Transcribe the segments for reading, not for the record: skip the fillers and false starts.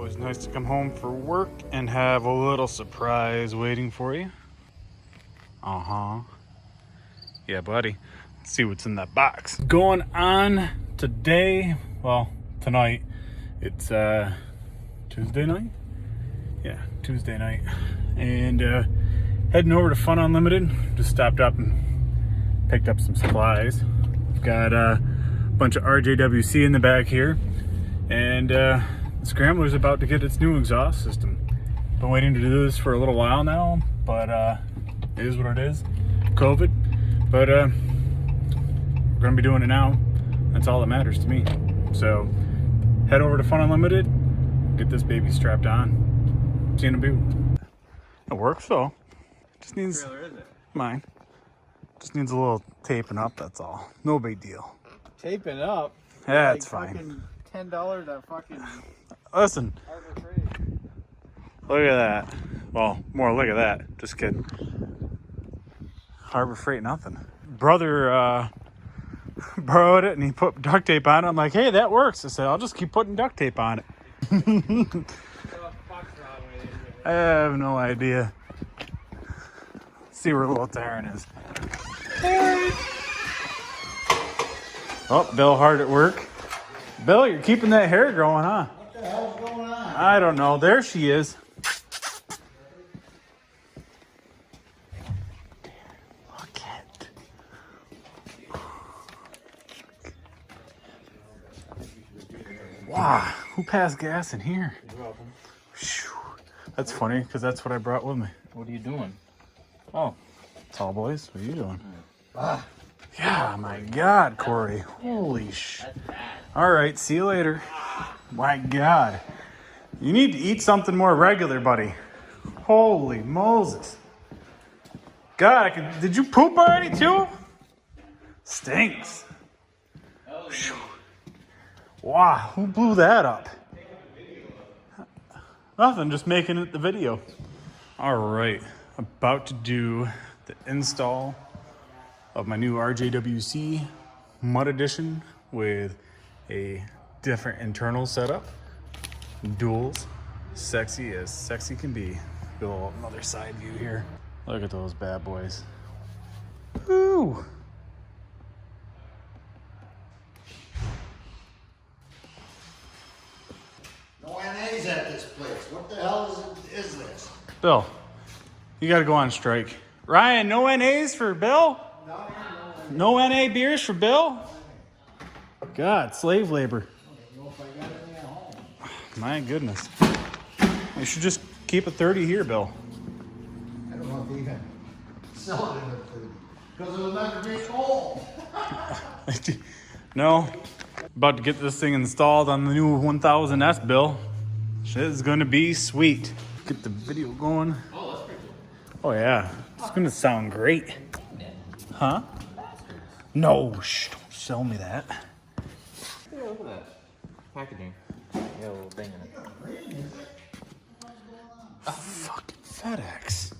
Always nice to come home for work and have a little surprise waiting for you. Yeah, buddy. Let's see what's in that box. Going on today, well, tonight. It's Tuesday night? Yeah, Tuesday night. And heading over to Fun Unlimited. Just stopped up and picked up some supplies. We've got a bunch of RJWC in the back here. And the Scrambler's about to get its new exhaust system. Been waiting to do this for a little while now, but it is what it is. COVID. But we're gonna be doing it now. That's all that matters to me. So head over to Fun Unlimited, get this baby strapped on. See you in a bit. It works though. Just needs Trailer, is it? mine. Just needs a little taping up, that's all. No big deal. Taping up? Yeah, Like it's fine. $10 that fucking Listen, Harbor Freight. look at that. Well, more look at that. Just kidding. Harbor Freight, nothing. Brother borrowed it and he put duct tape on it. I'm like, hey, that works. I said, I'll just keep putting duct tape on it. I have no idea. Let's see where little Taryn is. Oh, Bill hard at work. Bill, you're keeping that hair growing, huh? What the hell's going on? I don't know. There she is. Look at. Wow, who passed gas in here? You're welcome. Phew. That's funny because that's what I brought with me. What are you doing? Oh. Tall boys, what are you doing? Ah, Yeah, my God, Corey. Holy sh. All right, see you later. My God. You need to eat something more regular, buddy. Holy Moses. God, did you poop already too? Stinks. Phew. Wow, who blew that up? Nothing, just making it the video. All right, about to do the install of my new RJWC Mud Edition with a different internal setup. Duals, sexy as sexy can be. Go another side view here. Look at those bad boys. Woo! no NAs at this place. What the hell is this? Bill, you gotta go on strike. Ryan, no NAs for Bill? No NA beers for Bill? God, slave labor. I don't know if I got any at home. My goodness. You should just keep a 30 here, Bill. I don't know if they even sell it in a 30. Because it'll never be cold. No. About to get this thing installed on the new 1000S, Bill. Shit is gonna be sweet. Get the video going. Oh, that's pretty cool. Oh yeah, it's gonna sound great. Huh? No, shh, don't sell me that. Yeah, look at that. Packaging. Yeah, a little thing in it. Fucking FedEx.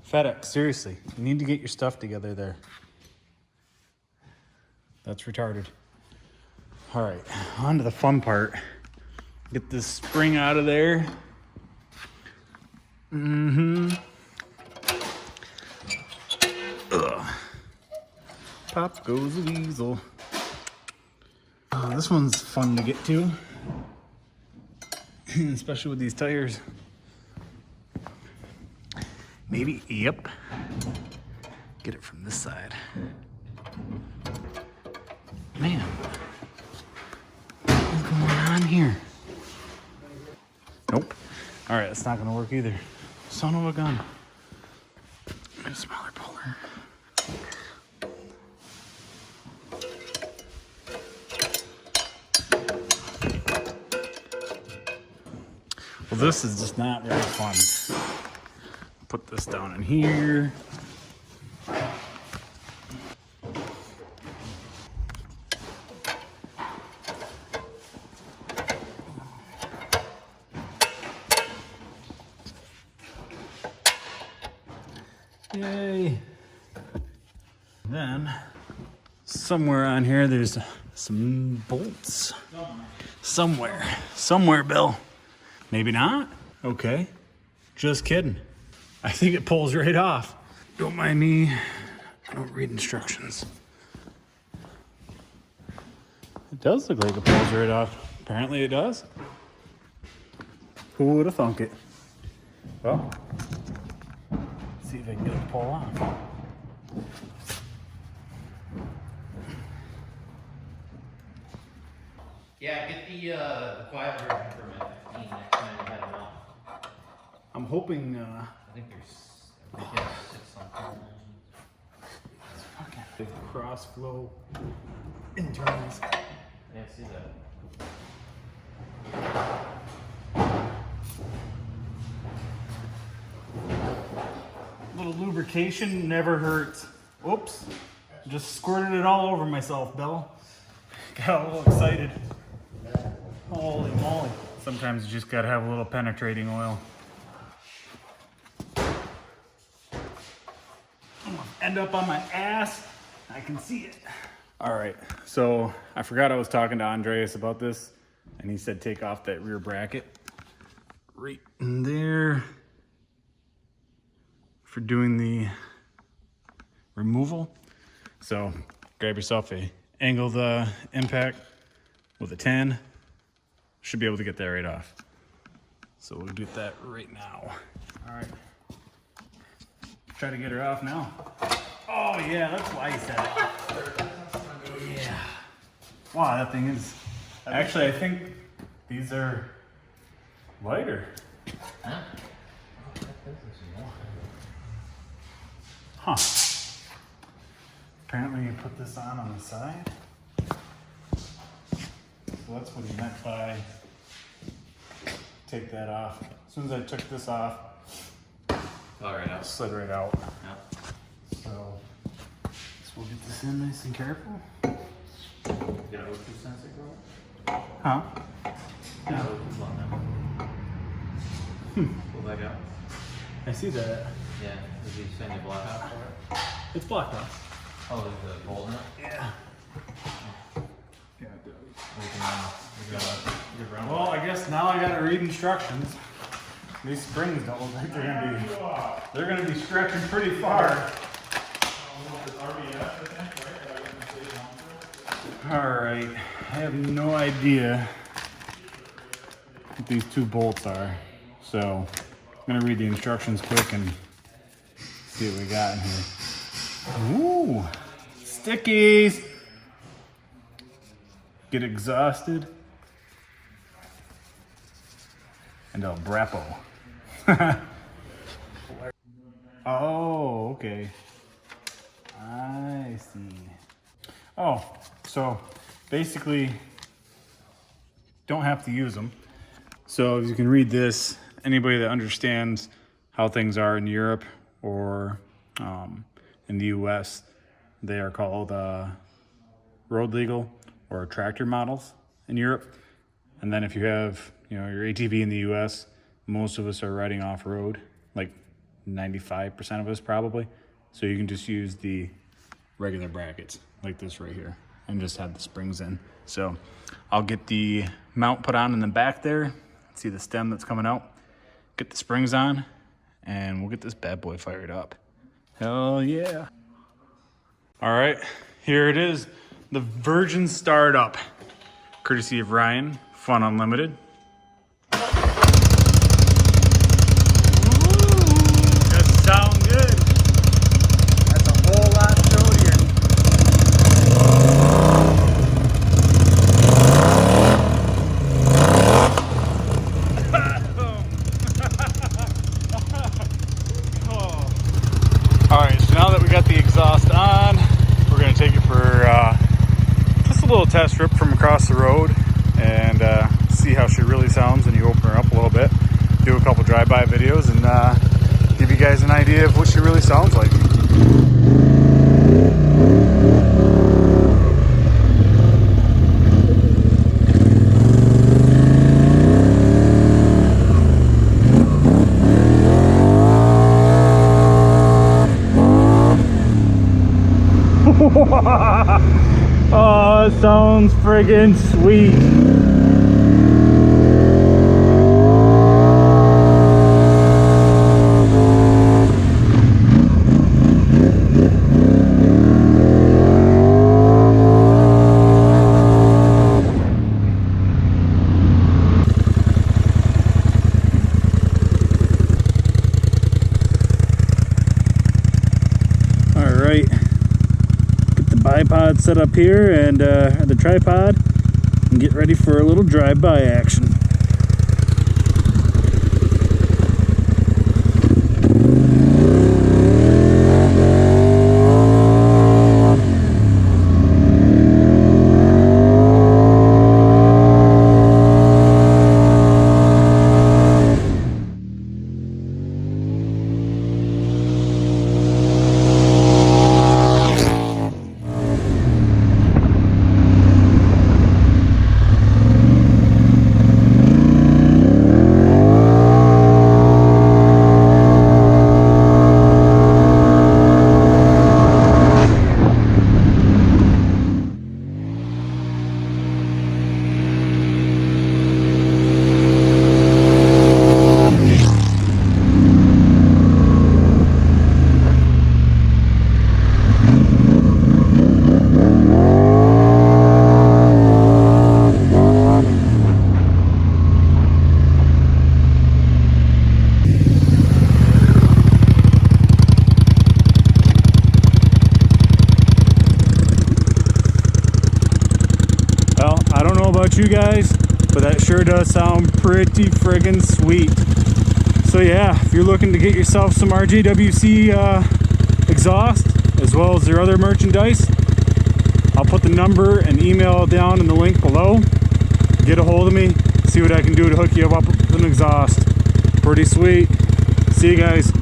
FedEx, seriously. You need to get your stuff together there. That's retarded. All right, on to the fun part. Get this spring out of there. Ugh. Pop goes the weasel. This one's fun to get to. Especially with these tires. Maybe, yep. Get it from this side. Man, what's going on here? Nope. All right, that's not gonna work either. Son of a gun. Get a smaller puller. Well, this is just not very fun. Put this down in here. Yay. Then, somewhere on here, there's some bolts. Somewhere, Bill. Maybe not? Okay. Just kidding. I think it pulls right off. Don't mind me. I don't read instructions. It does look like it pulls right off. Apparently it does. Who would have thunk it? Well, let's see if I can get it to pull off. Yeah, get the quiet version from it. Next time you had them out. I'm hoping, I think there's 6 something. the cross flow internals. Yeah, see that. Little lubrication never hurts. Oops. Just squirted it all over myself, Bill. Got a little excited. Holy moly. Sometimes you just gotta have a little penetrating oil. I'm gonna end up on my ass. I can see it. All right, so I forgot I was talking to Andreas about this, and he said take off that rear bracket right in there for doing the removal. So grab yourself a angle the impact with a 10. Should be able to get that right off. So we'll do that right now. All right. Try to get her off now. Oh yeah, that's why he said it. Yeah. Wow, that thing is, actually I think these are lighter. Huh? Huh. Apparently you put this on the side. So that's what he meant by take that off. As soon as I took this off, Oh, right out. it slid right out. Yeah. So we'll get this in nice and careful. You got O2 sensor going? Huh? Yeah, O2's on now. Pull back out. I see that. Yeah, is he saying you block out for it? It's blocked off. Oh, there's the bolt in it? Yeah. Well, Well, I guess now I gotta read instructions. These springs don't look like they're gonna be stretching pretty far. Alright, I have no idea what these two bolts are. So I'm gonna read the instructions quick and see what we got in here. Ooh, stickies. Get exhausted. And El Brapo. Oh, okay. I see. Oh, so basically, don't have to use them. So as you can read this, anybody that understands how things are in Europe or in the US, they are called road legal or tractor models in Europe. And then if you have, your ATV in the US, most of us are riding off road, like 95% of us probably. So you can just use the regular brackets like this right here and just have the springs in. So I'll get the mount put on in the back there. See the stem that's coming out. Get the springs on and we'll get this bad boy fired up. Hell yeah. All right, here it is. The Virgin Startup, courtesy of Ryan, Fun Unlimited. Does sound good. That's a whole lot of sodium. Oh. All right, so now that we got the exhaust on, we're gonna take it for just a little test trip from across the road and see how she really sounds when you open her up a little bit. Do a couple drive-by videos and give you guys an idea of what she really sounds like. Oh, it sounds friggin' sweet. here and the tripod and get ready for a little drive-by action. You guys, but that sure does sound pretty friggin' sweet. So yeah, if you're looking to get yourself some RJWC exhaust as well as their other merchandise, I'll put the number and email down in the link below. Get a hold of me, see what I can do to hook you up with an exhaust. Pretty sweet. See you guys.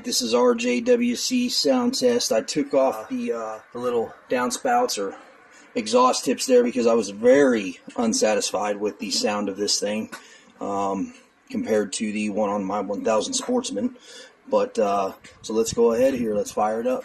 This is RJWC sound test. I took off the little downspouts or exhaust tips there because I was very unsatisfied with the sound of this thing compared to the one on my 1000 Sportsman. But so let's go ahead here. Let's fire it up.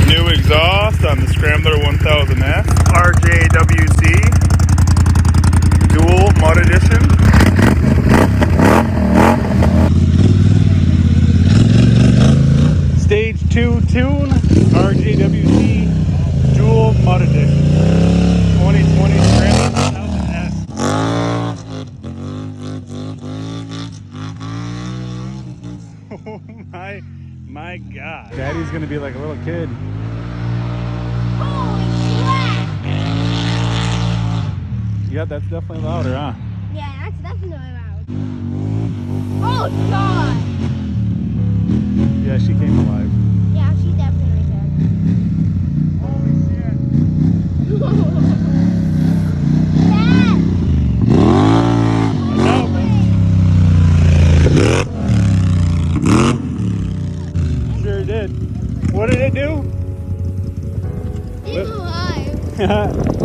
New exhaust on the Scrambler 1000S, RJWC, dual mud edition. Stage 2 tune, RJWC, dual mud edition. 2020 Scrambler 1000S. Oh my God. Daddy's gonna be like a little kid. Holy crap! Yeah, that's definitely louder, huh? Yeah, that's definitely loud. Oh God! Yeah, she came alive. Yeah, she's definitely dead. Holy shit. Dad! Sure did. What did it do? It's alive.